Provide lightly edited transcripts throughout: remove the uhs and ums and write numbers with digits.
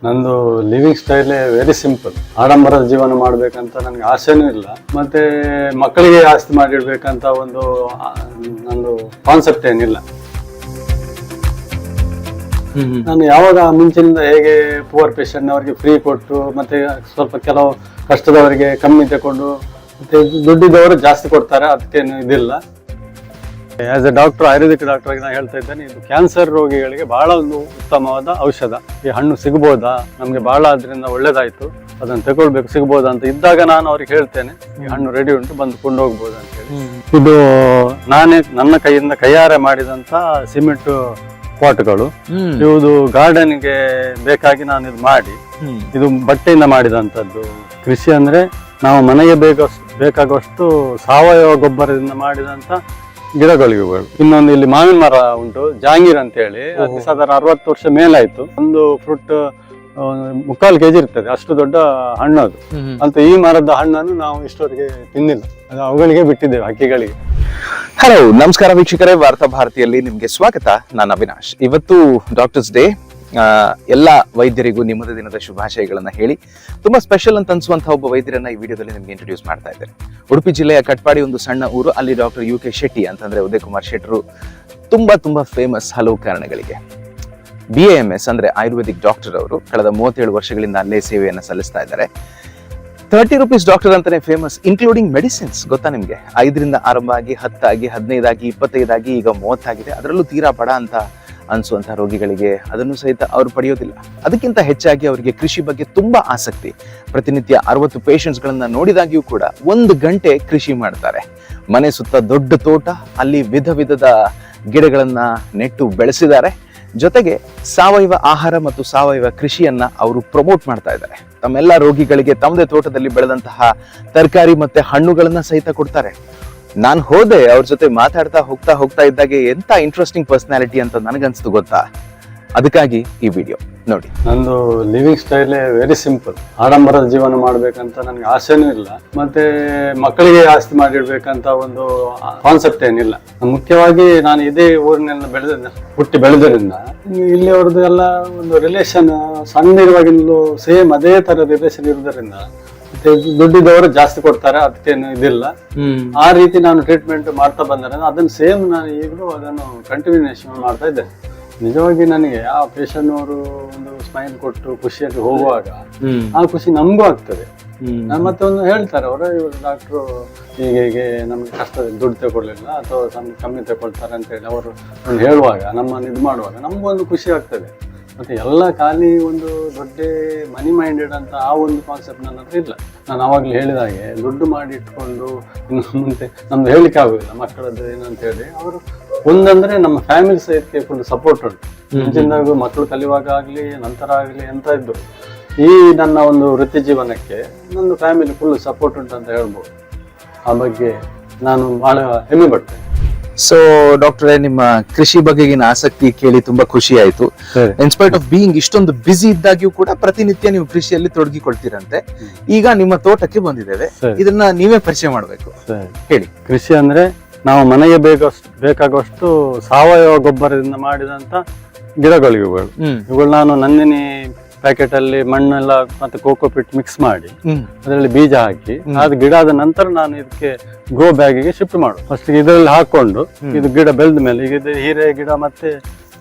ನಂದು living ಸ್ಟೈಲೇ very simple. ಆಡಂಬರದ ಜೀವನ ಮಾಡ್ಬೇಕಂತ ನನಗೆ ಆಸೆನೂ ಇಲ್ಲ, ಮತ್ತೆ ಮಕ್ಕಳಿಗೆ ಆಸ್ತಿ ಮಾಡಿಡ್ಬೇಕಂತ ಒಂದು ನಂದು ಕಾನ್ಸೆಪ್ಟ್ ಏನಿಲ್ಲ. ನಾನು ಯಾವಾಗ ಮುಂಚಿನಿಂದ ಹೇಗೆ ಪುವರ್ ಪೇಷಂಟ್ ಅವರಿಗೆ ಫ್ರೀ ಕೊಟ್ಟು, ಮತ್ತೆ ಸ್ವಲ್ಪ ಕೆಲವು ಕಷ್ಟದವರಿಗೆ ಕಮ್ಮಿ ತಗೊಂಡು, ಮತ್ತೆ ದುಡ್ಡಿದ್ದವರು ಜಾಸ್ತಿ ಕೊಡ್ತಾರೆ, ಅದಕ್ಕೇನು ಇದಿಲ್ಲ. As A doctor, Ayurvedic doctor ಆಗಿ ನಾನು ಹೇಳ್ತಾ ಇದ್ದೇನೆ, ಇದು ಕ್ಯಾನ್ಸರ್ ರೋಗಿಗಳಿಗೆ ಬಹಳ ಒಂದು ಉತ್ತಮವಾದ ಔಷಧ. ಈ ಹಣ್ಣು ಸಿಗ್ಬೋದಾ, ನಮಗೆ ಬಹಳ ಅದರಿಂದ ಒಳ್ಳೇದಾಯ್ತು, ಅದನ್ನು ತಗೊಳ್ಬೇಕು, ಸಿಗ್ಬೋದಾ ಅಂತ ಇದ್ದಾಗ ನಾನು ಅವ್ರಿಗೆ ಹೇಳ್ತೇನೆ, ಈ ಹಣ್ಣು ರೆಡಿ ಉಂಟು, ಬಂದು ಕೊಂಡೋಗ್ಬೋದು ಅಂತ ಹೇಳಿ. ಇದು ನಾನೇ ನನ್ನ ಕೈಯಿಂದ ಕೈಯಾರೆ ಮಾಡಿದಂತ ಸಿಮೆಂಟ್ ಪಾಟ್ಗಳು. ಇವುದು ಗಾರ್ಡನ್ಗೆ ಬೇಕಾಗಿ ನಾನು ಇದು ಮಾಡಿ, ಇದು ಬಟ್ಟೆಯಿಂದ ಮಾಡಿದಂಥದ್ದು. ಕೃಷಿ ಅಂದ್ರೆ ನಾವು ಮನೆಗೆ ಬೇಕಾಗುವಷ್ಟು ಸಾವಯವ ಗೊಬ್ಬರದಿಂದ ಮಾಡಿದಂತ ಗಿಡಗಳಿಗಳು. ಇನ್ನೊಂದು ಇಲ್ಲಿ ಮಾವಿನ ಮರ ಉಂಟು, ಜಾಂಗೀರ್ ಅಂತ ಹೇಳಿ, ಅದು ಸಾಧಾರಣ 60 ವರ್ಷ ಮೇಲಾಯ್ತು. ಒಂದು ಫ್ರೂಟ್ 3/4 kg ಇರ್ತದೆ, ಅಷ್ಟು ದೊಡ್ಡ ಹಣ್ಣು ಅದು. ಅಂತ ಈ ಮರದ ಹಣ್ಣನ್ನು ನಾವು ಇಷ್ಟವರೆಗೆ ತಿನ್ನಿಲ್ಲ, ಅದು ಅವುಗಳಿಗೆ ಬಿಟ್ಟಿದ್ದೇವೆ, ಹಕ್ಕಿಗಳಿಗೆ. ಹಲೋ, ನಮಸ್ಕಾರ ವೀಕ್ಷಕರೇ, ವಾರ್ತಾ ಭಾರತಿಯಲ್ಲಿ ನಿಮ್ಗೆ ಸ್ವಾಗತ. ನಾನು ಅವಿನಾಶ್. ಇವತ್ತು ಡಾಕ್ಟರ್ಸ್ ಡೇ. ಎಲ್ಲ ವೈದ್ಯರಿಗೂ ನಿಮ್ಮದ ದಿನದ ಶುಭಾಶಯಗಳನ್ನ ಹೇಳಿ, ತುಂಬಾ ಸ್ಪೆಷಲ್ ಅಂತ ಅನ್ಸುವಂತಹ ಒಬ್ಬ ವೈದ್ಯರನ್ನ ಈ ವಿಡಿಯೋದಲ್ಲಿ ನಿಮ್ಗೆ ಇಂಟ್ರೊಡ್ಯೂಸ್ ಮಾಡ್ತಾ ಇದ್ದೇನೆ. ಉಡುಪಿ ಜಿಲ್ಲೆಯ ಕಟ್ಪಾಡಿ ಒಂದು ಸಣ್ಣ ಊರು. ಅಲ್ಲಿ ಡಾಕ್ಟರ್ UK ಶೆಟ್ಟಿ ಅಂತಂದ್ರೆ ಉದಯ್ ಕುಮಾರ್ ಶೆಟ್ಟರು ತುಂಬಾ ಫೇಮಸ್ ಹಲವು ಕಾರಣಗಳಿಗೆ. BAMS ಅಂದ್ರೆ ಆಯುರ್ವೇದಿಕ್ ಡಾಕ್ಟರ್. ಅವರು ಕಳೆದ 37 ವರ್ಷಗಳಿಂದ ಅಲ್ಲೇ ಸೇವೆಯನ್ನ ಸಲ್ಲಿಸ್ತಾ ಇದ್ದಾರೆ. 30 ರೂಪೀಸ್ ಡಾಕ್ಟರ್ ಅಂತಾನೆ ಫೇಮಸ್, ಇನ್ಕ್ಲೂಡಿಂಗ್ ಮೆಡಿಸಿನ್ಸ್. ಗೊತ್ತಾ ನಿಮ್ಗೆ? 5ರಿಂದ ಆರಂಭ ಆಗಿ 10 ಆಗಿ 15 ಆಗಿ 25 ಆಗಿ ಈಗ 30 ಆಗಿದೆ. ಅದರಲ್ಲೂ ತೀರಾ ಬಡ ಅಂತ ಅನ್ಸುವಂತಹ ರೋಗಿಗಳಿಗೆ ಅದನ್ನು ಸಹಿತ ಅವರು ಪಡೆಯೋದಿಲ್ಲ. ಅದಕ್ಕಿಂತ ಹೆಚ್ಚಾಗಿ ಅವರಿಗೆ ಕೃಷಿ ಬಗ್ಗೆ ತುಂಬಾ ಆಸಕ್ತಿ. ಪ್ರತಿನಿತ್ಯ 60 ಪೇಷಂಟ್ಸ್ ಗಳನ್ನ ನೋಡಿದಾಗ್ಯೂ ಕೂಡ 1 ಗಂಟೆ ಕೃಷಿ ಮಾಡ್ತಾರೆ. ಮನೆ ಸುತ್ತ ದೊಡ್ಡ ತೋಟ, ಅಲ್ಲಿ ವಿಧದ ಗಿಡಗಳನ್ನ ನೆಟ್ಟು ಬೆಳೆಸಿದ್ದಾರೆ. ಜೊತೆಗೆ ಸಾವಯವ ಆಹಾರ ಮತ್ತು ಸಾವಯವ ಕೃಷಿಯನ್ನ ಅವರು ಪ್ರಮೋಟ್ ಮಾಡ್ತಾ ಇದ್ದಾರೆ. ತಮ್ಮೆಲ್ಲ ರೋಗಿಗಳಿಗೆ ತಮ್ಮದೇ ತೋಟದಲ್ಲಿ ಬೆಳೆದಂತಹ ತರಕಾರಿ ಮತ್ತೆ ಹಣ್ಣುಗಳನ್ನ ಸಹಿತ ಕೊಡ್ತಾರೆ. ನಾನು ಹೋದೆ, ಅವ್ರ ಜೊತೆ ಮಾತಾಡ್ತಾ ಹೋಗ್ತಾ ಇದ್ದಾಗೆ ಎಂತ ಇಂಟ್ರೆಸ್ಟಿಂಗ್ ಪರ್ಸನಾಲಿಟಿ ಅಂತ ನನಗನ್ಸ್ತು ಗೊತ್ತಾ. ಅದಕ್ಕಾಗಿ ಈ ವಿಡಿಯೋ ನೋಡಿ. ನಂದು ಲಿವಿಂಗ್ ಸ್ಟೈಲೇ ವೆರಿ ಸಿಂಪಲ್. ಆಡಂಬರದ ಜೀವನ ಮಾಡ್ಬೇಕಂತ ನನಗೆ ಆಸೆನೂ ಇಲ್ಲ, ಮತ್ತೆ ಮಕ್ಕಳಿಗೆ ಆಸ್ತಿ ಮಾಡಿಡ್ಬೇಕಂತ ಒಂದು ಕಾನ್ಸೆಪ್ಟ್ ಏನಿಲ್ಲ. ಮುಖ್ಯವಾಗಿ ನಾನು ಇದೇ ಊರಿನೆಲ್ಲ ಹುಟ್ಟಿ ಬೆಳೆದ್ರಿಂದ ಇಲ್ಲಿಯವ್ರದ್ದು ಎಲ್ಲ ಒಂದು ರಿಲೇಷನ್ ಸಣ್ಣಿರುವಾಗಿಂದಲೂ ಸೇಮ್ ಅದೇ ತರ ರಿಲೇಷನ್ ಇರೋದ್ರಿಂದ ದುಡ್ಡಿದ್ದವರು ಜಾಸ್ತಿ ಕೊಡ್ತಾರೆ, ಅದಕ್ಕೇನು ಇದಿಲ್ಲ. ಆ ರೀತಿ ನಾನು ಟ್ರೀಟ್ಮೆಂಟ್ ಮಾಡ್ತಾ ಬಂದರೆ ಅದನ್ನು ಸೇಮ್ ನಾನು ಈಗಲೂ ಅದನ್ನು ಕಂಟಿನ್ಯೂಷನ್ ಮಾಡ್ತಾ ಇದ್ದೆ. ನಿಜವಾಗಿ ನನಗೆ ಆ ಪೇಷಂಟ್ ಅವರು ಒಂದು ಸ್ಮೈಲ್ ಕೊಟ್ಟು ಖುಷಿಯಾಗಿ ಹೋಗುವಾಗ ಆ ಖುಷಿ ನಮಗೂ ಆಗ್ತದೆ. ಮತ್ತೆ ಒಂದು ಹೇಳ್ತಾರೆ ಅವರು, ಇವರು ಡಾಕ್ಟ್ರು ಹೀಗೆ ನಮ್ಗೆ ಕಷ್ಟ ದುಡ್ಡು ತಗೊಳ್ಳಿಲ್ಲ ಅಥವಾ ಕಮ್ಮಿ ತಗೊಳ್ತಾರೆ ಅಂತ ಹೇಳಿ ಅವರು ಒಂದು ಹೇಳುವಾಗ, ನಮ್ಮನ್ನು ಇದು ಮಾಡುವಾಗ ನಮಗೂ ಒಂದು ಖುಷಿ ಆಗ್ತದೆ. ಮತ್ತೆ ಎಲ್ಲ ಖಾಲಿ ಒಂದು ದೊಡ್ಡ ಮನಿ ಮೈಂಡೆಡ್ ಅಂತ ಆ ಒಂದು ಕಾನ್ಸೆಪ್ಟ್ ನನ್ನ ಹತ್ರ ಇಲ್ಲ. ನಾನು ಆವಾಗಲೇ ಹೇಳಿದ ಹಾಗೆ ದುಡ್ಡು ಮಾಡಿ ಇಟ್ಕೊಂಡು ಇನ್ನು ಮುಂದೆ ನಮ್ದು ಹೇಳಿಕೆ ಆಗೋದಿಲ್ಲ ಮಕ್ಕಳದ್ದು ಏನಂತ ಹೇಳಿ. ಅವರು ಒಂದಂದ್ರೆ ನಮ್ಮ ಫ್ಯಾಮಿಲಿ ಸಹಿತ ಫುಲ್ ಸಪೋರ್ಟ್ ಉಂಟು. ಮುಂಚಿನಾಗೂ ಮಕ್ಕಳು ಕಲಿಯುವಾಗ ಆಗಲಿ ನಂತರ ಆಗಲಿ ಎಂತ ಇದ್ದು ಈ ನನ್ನ ಒಂದು ವೃತ್ತಿ ಜೀವನಕ್ಕೆ ನಂದು ಫ್ಯಾಮಿಲಿ ಫುಲ್ ಸಪೋರ್ಟ್ ಉಂಟು ಅಂತ ಹೇಳ್ಬೋದು. ಆ ಬಗ್ಗೆ ನಾನು ಬಹಳ ಹೆಮ್ಮೆ ಪಡ್ತೇನೆ. ಸೊ ಡಾಕ್ಟರೇ, ನಿಮ್ಮ ಕೃಷಿ ಬಗೆಗಿನ ಆಸಕ್ತಿ ಕೇಳಿ ತುಂಬಾ ಖುಷಿ ಆಯ್ತು. ಇನ್ಸ್ಪೈಟ್ ಆಫ್ ಬೀಯಿಂಗ್ ಇಷ್ಟೊಂದು ಬಿಸಿ ಇದ್ದಾಗ್ಯೂ ಕೂಡ ಪ್ರತಿನಿತ್ಯ ನೀವು ಕೃಷಿಯಲ್ಲಿ ತೊಡಗಿಕೊಳ್ತೀರಂತೆ. ಈಗ ನಿಮ್ಮ ತೋಟಕ್ಕೆ ಬಂದಿದ್ದೇವೆ, ಇದನ್ನ ನೀವೇ ಪರಿಚಯ ಮಾಡ್ಬೇಕು, ಹೇಳಿ. ಕೃಷಿ ಅಂದ್ರೆ ನಾವು ಮನೆಗೆ ಬೇಕಾಗುವಷ್ಟು ಸಾವಯವ ಗೊಬ್ಬರದಿಂದ ಮಾಡಿದಂತ ಗಿಡಗಳಿವುಗಳು. ಇವುಗಳು ನಾನು ನಂದಿನಿ ಪ್ಯಾಕೆಟ್ ಅಲ್ಲಿ ಮಣ್ಣೆಲ್ಲ ಮತ್ತೆ ಕೋಕೋಪಿಟ್ ಮಿಕ್ಸ್ ಮಾಡಿ ಅದರಲ್ಲಿ ಬೀಜ ಹಾಕಿ ಅದು ಗಿಡ ಆದ ನಂತರ ನಾನು ಇದಕ್ಕೆ ಗ್ರೋ ಬ್ಯಾಗಿಗೆ ಶಿಫ್ಟ್ ಮಾಡುದು. ಫಸ್ಟ್ ಇದರಲ್ಲಿ ಹಾಕೊಂಡು ಇದು ಗಿಡ ಬೆಳೆದ ಮೇಲೆ ಈಗ ಇದು ಹೀರೆ ಗಿಡ ಮತ್ತೆ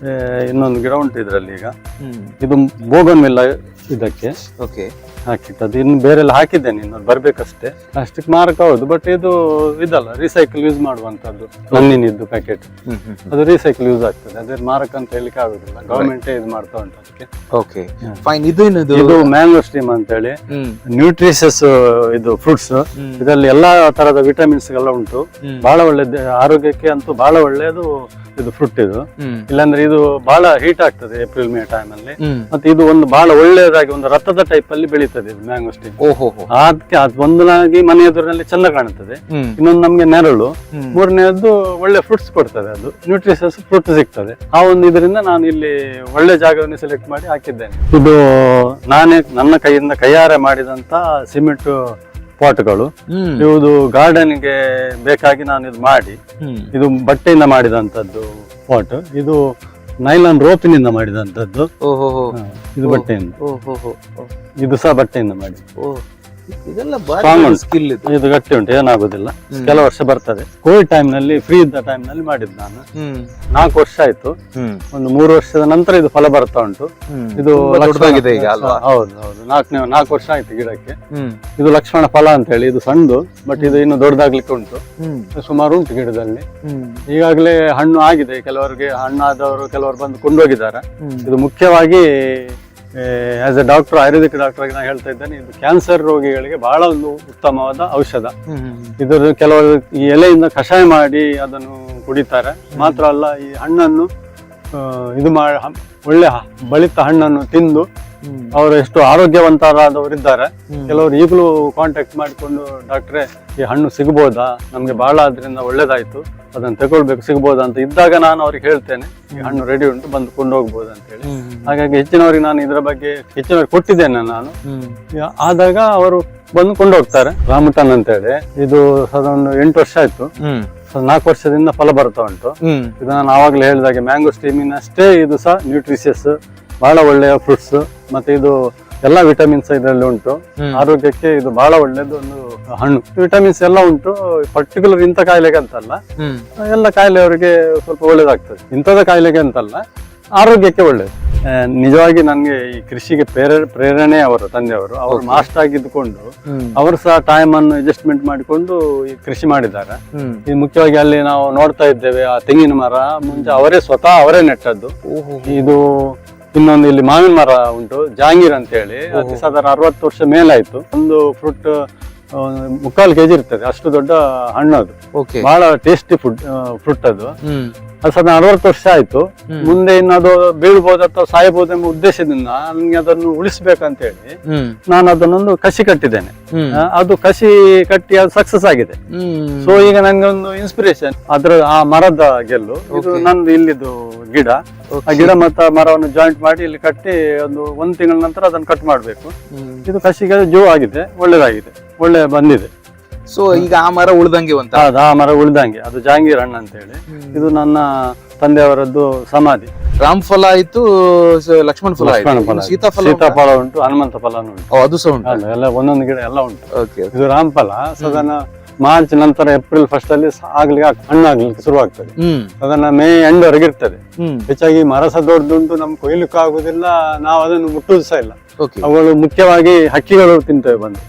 ಇನ್ನೊಂದು ಗಿಡ ಉಂಟು ಇದರಲ್ಲಿ. ಈಗ ಇದು ಬೋಗನ್ವಿಲ್ಲ ಇದಕ್ಕೆ ಹಾಕಿಟ್ಟದ್ದು. ಇನ್ನು ಬೇರೆಲ್ಲ ಹಾಕಿದ್ದೇನೆ, ಇನ್ನು ಬರ್ಬೇಕಷ್ಟೇ. ಅಷ್ಟಕ್ಕೆ ಮಾರಕ ಹೌದು, ಬಟ್ ಇದು ಇದಲ್ಲ, ರೀಸೈಕಲ್ ಯೂಸ್ ಮಾಡುವಂತದ್ದು. ನಂದಿನಿದ್ದು ಪ್ಯಾಕೆಟ್ ಅದು ರೀಸೈಕಲ್ ಯೂಸ್ ಆಗ್ತದೆ, ಅದೇ ಮಾರಕ ಅಂತ ಹೇಳಿಕ್ಕೆ ಆಗುದಿಲ್ಲ. ಗವರ್ಮೆಂಟ್ ಇದು ಮಾಡ್ತಾ ಉಂಟು ಅದಕ್ಕೆ. ಇದು ಮ್ಯಾಂಗೋ ಸ್ಟೀಮ್ ಅಂತ ಹೇಳಿ ನ್ಯೂಟ್ರಿಷಸ್ ಇದು ಫ್ರೂಟ್ಸ್. ಇದರಲ್ಲಿ ಎಲ್ಲಾ ತರದ ವಿಟಮಿನ್ಸ್ ಎಲ್ಲ ಉಂಟು, ಬಹಳ ಒಳ್ಳೆದು ಆರೋಗ್ಯಕ್ಕೆ ಅಂತೂ ಬಹಳ ಒಳ್ಳೆಯದು ಇದು ಫ್ರೂಟ್. ಇದು ಇಲ್ಲಾಂದ್ರೆ ಇದು ಬಹಳ ಹೀಟ್ ಆಗ್ತದೆ ಏಪ್ರಿಲ್ ಮೇ ಟೈಮ್ ಅಲ್ಲಿ. ಮತ್ತೆ ಇದು ಒಂದು ಬಹಳ ಒಳ್ಳೆಯದಾಗಿ ಒಂದು ರಥದ ಟೈಪ್ ಅಲ್ಲಿ ಬೆಳೀತದೆ ಇದು ಮ್ಯಾಂಗೋ ಸ್ಟೀಮ್. ಅದಕ್ಕೆ ಅದು ಒಂದಾಗಿ ಮನೆ ಎದುರಿನಲ್ಲಿ ಚೆಂದ ಕಾಣುತ್ತದೆ, ಇನ್ನೊಂದು ನಮ್ಗೆ ನೆರಳು, ಮೂರನೇದ್ದು ಒಳ್ಳೆ ಫ್ರೂಟ್ಸ್ ಕೊಡ್ತದೆ, ಅದು ನ್ಯೂಟ್ರಿಷಸ್ ಫ್ರೂಟ್ ಸಿಗ್ತದೆ. ಆ ಒಂದು ಇದರಿಂದ ನಾನು ಇಲ್ಲಿ ಒಳ್ಳೆ ಜಾಗವನ್ನು ಸೆಲೆಕ್ಟ್ ಮಾಡಿ ಹಾಕಿದ್ದೇನೆ. ಇದು ನಾನೇ ನನ್ನ ಕೈಯಿಂದ ಕೈಯಾರೆ ಮಾಡಿದಂತ ಸಿಮೆಂಟ್ ಪಾಟ್ಗಳು. ಇವುದು ಗಾರ್ಡನ್ಗೆ ಬೇಕಾಗಿ ನಾನು ಇದು ಮಾಡಿ, ಇದು ಬಟ್ಟೆಯಿಂದ ಮಾಡಿದಂತದ್ದು ಪಾಟ್. ಇದು ನೈಲಾನ್ ರೋಪಿನಿಂದ ಮಾಡಿದಂತದ್ದು. ಓಹೋ ಹಾ, ಇದು ಬಟ್ಟೆಯಿಂದ, ಓಹೋ ಇದು ಸಹ ಬಟ್ಟೆಯಿಂದ ಮಾಡಿ. ಓ ಇದೆಲ್ಲ Strong ಬಾರಿ ಉಂಟು. ಸ್ಕಿಲ್ ಇದು. ಇದು ಗಟ್ಟಿ ಉಂಟು, ಏನಾಗುದಿಲ್ಲ. ಕೆಲವು ವರ್ಷ ಬರ್ತದೆ. ಕೋವಿಡ್ ಟೈಮ್ ನಲ್ಲಿ ಫ್ರೀ ಇದ್ದ ಟೈಮ್ ನಲ್ಲಿ ಮಾಡಿದ್ದು ನಾನು. 4 ವರ್ಷ ಆಯ್ತು. ಒಂದು 3 ವರ್ಷದ ನಂತರ ಇದು ಫಲ ಬರ್ತಾ ಉಂಟು. ಇದು ತುಂಬಾ ಲಕ್ಷ್ಮಣ- ದೊಡ್ಡದಾಗಿದೆ ಈಗ ಅಲ್ವಾ? ಹೌದು ಹೌದು, 4 ವರ್ಷ ಆಯ್ತು ಗಿಡಕ್ಕೆ. ಇದು ಲಕ್ಷ್ಮಣ ಫಲ ಅಂತ ಹೇಳಿ, ಇದು ಸಣ್ಣದು, ಬಟ್ ಇದು ಇನ್ನು ದೊಡ್ಡದಾಗ್ಲಿಕ್ಕೆ ಉಂಟು. ಸುಮಾರು ಉಂಟು ಗಿಡದಲ್ಲಿ. ಈಗಾಗಲೇ ಹಣ್ಣು ಆಗಿದೆ. ಕೆಲವರಿಗೆ ಹಣ್ಣಾದವರು ಕೆಲವರು ಬಂದು ಕೊಂಡೋಗಿದ್ದಾರೆ. ಇದು ಮುಖ್ಯವಾಗಿ as A doctor, Ayurvedic doctor ಆಗಿ ನಾನು ಹೇಳ್ತಾ ಇದ್ದೇನೆ, ಇದು ಕ್ಯಾನ್ಸರ್ ರೋಗಿಗಳಿಗೆ ಬಹಳ ಒಂದು ಉತ್ತಮವಾದ ಔಷಧ. ಇದರ ಕೆಲವರು ಈ ಎಲೆಯಿಂದ ಕಷಾಯ ಮಾಡಿ ಅದನ್ನು ಕುಡಿತಾರೆ. ಮಾತ್ರ ಅಲ್ಲ, ಈ ಹಣ್ಣನ್ನು ಇದು ಮಾಡಿ ಒಳ್ಳೆ ಬಳಿತ ಹಣ್ಣನ್ನು ತಿಂದು ಅವರು ಎಷ್ಟು ಆರೋಗ್ಯವಂತರಾದವರಿದ್ದಾರೆ. ಕೆಲವರು ಈಗಲೂ ಕಾಂಟ್ಯಾಕ್ಟ್ ಮಾಡಿಕೊಂಡು, ಡಾಕ್ಟ್ರೇ ಈ ಹಣ್ಣು ಸಿಗ್ಬೋದಾ, ನಮ್ಗೆ ಬಹಳ ಅದರಿಂದ ಒಳ್ಳೇದಾಯ್ತು, ಅದನ್ನು ತಗೊಳ್ಬೇಕು, ಸಿಗ್ಬೋದಾ ಅಂತ ಇದ್ದಾಗ ನಾನು ಅವ್ರಿಗೆ ಹೇಳ್ತೇನೆ, ಈ ಹಣ್ಣು ರೆಡಿ ಉಂಟು, ಬಂದು ಕೊಂಡೋಗ್ಬೋದು ಅಂತ ಹೇಳಿ. ಹಾಗಾಗಿ ಹೆಚ್ಚಿನವರಿಗೆ ನಾನು ಇದರ ಬಗ್ಗೆ ಹೆಚ್ಚಿನವರಿಗೆ ಕೊಟ್ಟಿದ್ದೇನೆ ನಾನು. ಆದಾಗ ಅವರು ಬಂದು ಕೊಂಡೋಗ್ತಾರೆ. ರಾಮಟನ್ ಅಂತ ಹೇಳಿ, ಇದು ಸಾಧಾರಣ 8 ವರ್ಷ ಆಯ್ತು. 4 ವರ್ಷದಿಂದ ಫಲ ಬರ್ತಾ ಉಂಟು. ಇದು ನಾನು ಆವಾಗಲೇ ಹೇಳಿದಾಗೆ ಮ್ಯಾಂಗೋ ಸ್ಟೀಮಿನಷ್ಟೇ ಇದು ಸಹ ನ್ಯೂಟ್ರಿಷಿಯಸ್, ಬಹಳ ಒಳ್ಳೆಯ ಫ್ರೂಟ್ಸ್. ಮತ್ತೆ ಇದು ಎಲ್ಲ ವಿಟಮಿನ್ಸ್ ಇದರಲ್ಲಿ ಉಂಟು. ಆರೋಗ್ಯಕ್ಕೆ ಇದು ಬಹಳ ಒಳ್ಳೇದು ಒಂದು ಹಣ್ಣು. ವಿಟಮಿನ್ಸ್ ಎಲ್ಲ ಉಂಟು. ಪರ್ಟಿಕ್ಯುಲರ್ ಇಂಥ ಕಾಯಿಲೆಗೆ ಅಂತಲ್ಲ, ಎಲ್ಲ ಕಾಯಿಲೆಯವರಿಗೆ ಸ್ವಲ್ಪ ಒಳ್ಳೇದಾಗ್ತದೆ. ಇಂಥದ ಕಾಯಿಲೆಗೆ ಅಂತಲ್ಲ, ಆರೋಗ್ಯಕ್ಕೆ ಒಳ್ಳೇದು. ನಿಜವಾಗಿ ನನ್ಗೆ ಈ ಕೃಷಿಗೆ ಪ್ರೇರಣೆ ಅವರ ತಂದೆಯವರು. ಅವರು ಮಾಸ್ಟರ್ ಆಗಿದ್ದುಕೊಂಡು ಅವರು ಸಹ ಟೈಮ್ ಅನ್ನು ಅಡ್ಜಸ್ಟ್ಮೆಂಟ್ ಮಾಡಿಕೊಂಡು ಈ ಕೃಷಿ ಮಾಡಿದ್ದಾರೆ. ಈ ಮುಖ್ಯವಾಗಿ ಅಲ್ಲಿ ನಾವು ನೋಡ್ತಾ ಇದ್ದೇವೆ, ಆ ತೆಂಗಿನ ಮರ ಮುಂಚೆ ಅವರೇ ನೆಟ್ಟದ್ದು. ಇದು ಇನ್ನೊಂದು ಇಲ್ಲಿ ಮಾವಿನ ಮರ ಉಂಟು, ಜಾಂಗೀರ್ ಅಂತ ಹೇಳಿ, ಅದು ಸಾಧಾರಣ 60 ವರ್ಷ ಮೇಲಾಯ್ತು. ಒಂದು ಫ್ರೂಟ್ 3/4 kg ಇರ್ತದೆ, ಅಷ್ಟು ದೊಡ್ಡ ಹಣ್ಣು ಅದು. ಬಹಳ ಟೇಸ್ಟಿ ಫ್ರೂಟ್ ಅದು. ಅದು ಸಾಧಾರಣ 60 ವರ್ಷ ಆಯ್ತು. ಮುಂದೆ ಇನ್ನದು ಬೀಳ್ಬೋದು ಅಥವಾ ಸಾಯಬಹುದು ಎಂಬ ಉದ್ದೇಶದಿಂದ ನನಗೆ ಅದನ್ನು ಉಳಿಸ್ಬೇಕಂತ ಹೇಳಿ ನಾನು ಅದನ್ನೊಂದು ಕಸಿ ಕಟ್ಟಿದ್ದೇನೆ. ಅದು ಕಸಿ ಕಟ್ಟಿ ಅದು ಸಕ್ಸಸ್ ಆಗಿದೆ. ಸೊ ಈಗ ನನಗೆ ಒಂದು ಇನ್ಸ್ಪಿರೇಷನ್ ಅದ್ರ ಆ ಮರದ ಗೆಲ್ಲು. ಇದು ನಂದು ಇಲ್ಲಿದು ಗಿಡ. ಆ ಗಿಡ ಮತ್ತು ಮರವನ್ನು ಜಾಯಿಂಟ್ ಮಾಡಿ ಇಲ್ಲಿ ಕಟ್ಟಿ ಒಂದು ತಿಂಗಳ ನಂತರ ಅದನ್ನು ಕಟ್ ಮಾಡಬೇಕು. ಇದು ಕಸಿಗೆ ಜೋ ಆಗಿದೆ, ಒಳ್ಳೇದಾಗಿದೆ, ಒಳ್ಳೆ ಬಂದಿದೆ. ಸೊ ಈಗ ಆ ಮರ ಉಳ್ದಂಗೆ ಅಂತ? ಹೌದು, ಆ ಮರ ಉಳ್ದಂಗೆ. ಅದು ಜಾಂಗೀರ್ ಹಣ್ಣು ಅಂತ ಹೇಳಿ. ಇದು ನನ್ನ ತಂದೆಯವರದ್ದು ಸಮಾಧಿ. ರಾಮಫಲ ಆಯ್ತು, ಲಕ್ಷ್ಮಣ ಫಲ ಆಯ್ತು, ಸೀತಾಫಲ ಉಂಟು, ಹನುಮಂತ ಫಲನೂ ಉಂಟು. ಅದು ಸಹ ಉಂಟು, ಎಲ್ಲ ಒಂದೊಂದು ಗಿಡ ಎಲ್ಲ ಉಂಟು. ಇದು ರಾಮಫಲ ಸಾಧಾರಣ ಮಾರ್ಚ್ ನಂತರ ಏಪ್ರಿಲ್ ಫಸ್ಟ್ ಅಲ್ಲಿ ಹಣ್ಣಾಗ್ಲಿಕ್ಕೆ ಶುರುವಾಗ್ತದೆ. ಅದನ್ನ ಮೇ ಎಂಡ್ ವರೆಗೆ ಇರ್ತದೆ. ಹೆಚ್ಚಾಗಿ ಮರ ಸಹ ದೊಡ್ಡದುಂಟು, ನಮ್ಗೆ ಕೊಯ್ಲಿಕ್ಕೂ ಆಗುದಿಲ್ಲ, ನಾವು ಅದನ್ನು ಮುಟ್ಟುದು ಸಹ ಇಲ್ಲ. ಅವುಗಳು ಮುಖ್ಯವಾಗಿ ಹಕ್ಕಿಗಳು ತಿಂತವೆ ಬಂದು.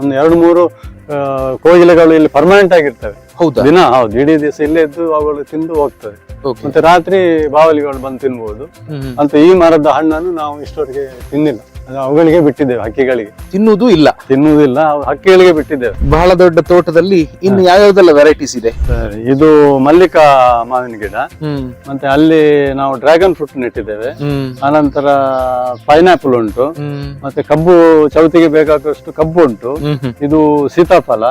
ಒಂದು 2-3 ಕೋಗಿಲೆಗಳು ಇಲ್ಲಿ ಪರ್ಮನೆಂಟ್ ಆಗಿರ್ತವೆ ದಿನ. ಹೌದು, ಇಡೀ ದಿವಸ ಇಲ್ಲೇ ಇದ್ದು ಅವುಗಳು ತಿಂದು ಹೋಗ್ತವೆ. ಮತ್ತೆ ರಾತ್ರಿ ಬಾವಲಿಗಳು ಬಂದು ತಿನ್ಬಹುದು. ಅಂತ ಈ ಮರದ ಹಣ್ಣನ್ನು ನಾವು ಇಷ್ಟವರೆಗೆ ತಿನ್ನಿಲ್ಲ. ಅವುಗಳಿಗೆ ಬಿಟ್ಟಿದ್ದೇವೆ, ಹಕ್ಕಿಗಳಿಗೆ. ತಿನ್ನುವುದಿಲ್ಲ, ಹಕ್ಕಿಗಳಿಗೆ ಬಿಟ್ಟಿದ್ದೇವೆ. ಬಹಳ ದೊಡ್ಡ ತೋಟದಲ್ಲಿ ಇನ್ನು ಯಾವ್ಯಾವ್ದೆಲ್ಲ ವೆರೈಟೀಸ್ ಇದೆ? ಇದು ಮಲ್ಲಿಕಾ ಮಾವಿನ ಗಿಡ, ಮತ್ತೆ ಅಲ್ಲಿ ನಾವು ಡ್ರ್ಯಾಗನ್ ಫ್ರೂಟ್ ನೆಟ್ಟಿದ್ದೇವೆ. ಅನಂತರ ಪೈನಾಪಲ್ ಉಂಟು, ಮತ್ತೆ ಕಬ್ಬು, ಚೌತಿಗೆ ಬೇಕಾದಷ್ಟು ಕಬ್ಬು ಉಂಟು. ಇದು ಸೀತಾಫಲ,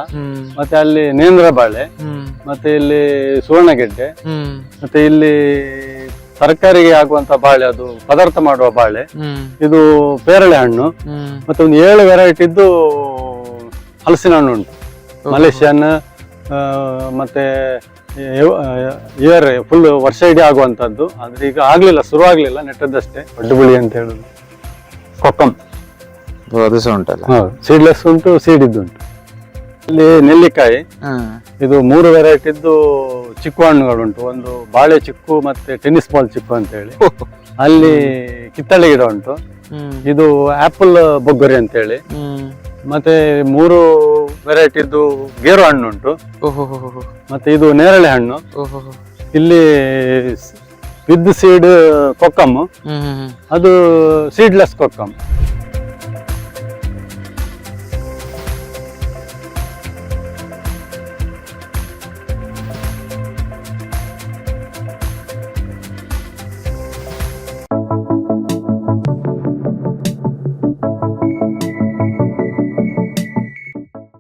ಮತ್ತೆ ಅಲ್ಲಿ ನೇಂದ್ರ ಬಾಳೆ, ಮತ್ತೆ ಇಲ್ಲಿ ಸುವರ್ಣಗೆಡ್ಡೆ, ಮತ್ತೆ ಇಲ್ಲಿ ತರಕಾರಿಗೆ ಆಗುವಂತ ಬಾಳೆ, ಅದು ಪದಾರ್ಥ ಮಾಡುವ ಬಾಳೆ. ಇದು ಪೇರಳೆ ಹಣ್ಣು, ಮತ್ತೆ ಒಂದು 7 ವೆರೈಟಿದ್ದು ಹಲಸಿನ ಹಣ್ಣು ಉಂಟು. ಮಲೇಷಿಯನ್, ಮತ್ತೆ ಇಯರ್ ಫುಲ್ ವರ್ಷ ಇಡೀ ಆಗುವಂತದ್ದು. ಆದ್ರೆ ಈಗ ಆಗ್ಲಿಲ್ಲ, ಶುರು ಆಗ್ಲಿಲ್ಲ, ನೆಟ್ಟದಷ್ಟೇ. ಒಡ್ಡುಬುಳಿ ಅಂತ ಹೇಳುದು. ಕೊಕ್ಕಂ ಅದು ಸಹ ಉಂಟಲ್ಲ? ಸೀಡ್ಲೆಸ್ ಉಂಟು, ಸೀಡಿದ್ದು ಉಂಟು. ಇಲ್ಲಿ ನೆಲ್ಲಿಕಾಯಿ, ಇದು 3 ವೆರೈಟಿದ್ದು ಚಿಕ್ಕು ಹಣ್ಣುಗಳುಂಟು. ಒಂದು ಬಾಳೆ ಚಿಕ್ಕು, ಮತ್ತೆ ಟೆನ್ನಿಸ್ ಬಾಲ್ ಚಿಕ್ಕು ಅಂತ ಹೇಳಿ. ಅಲ್ಲಿ ಕಿತ್ತಳೆ ಗಿಡ ಉಂಟು. ಇದು ಆಪಲ್ ಬೊಗ್ಗರಿ ಅಂತ ಹೇಳಿ. ಮತ್ತೆ 3 ವೆರೈಟಿದ್ದು ಗೇರು ಹಣ್ಣು ಉಂಟು. ಮತ್ತೆ ಇದು ನೇರಳೆ ಹಣ್ಣು. ಇಲ್ಲಿ ವಿತ್ ಸೀಡ್ ಕೊಕ್ಕಮ್, ಅದು ಸೀಡ್ಲೆಸ್ ಕೊಕ್ಕಮ್.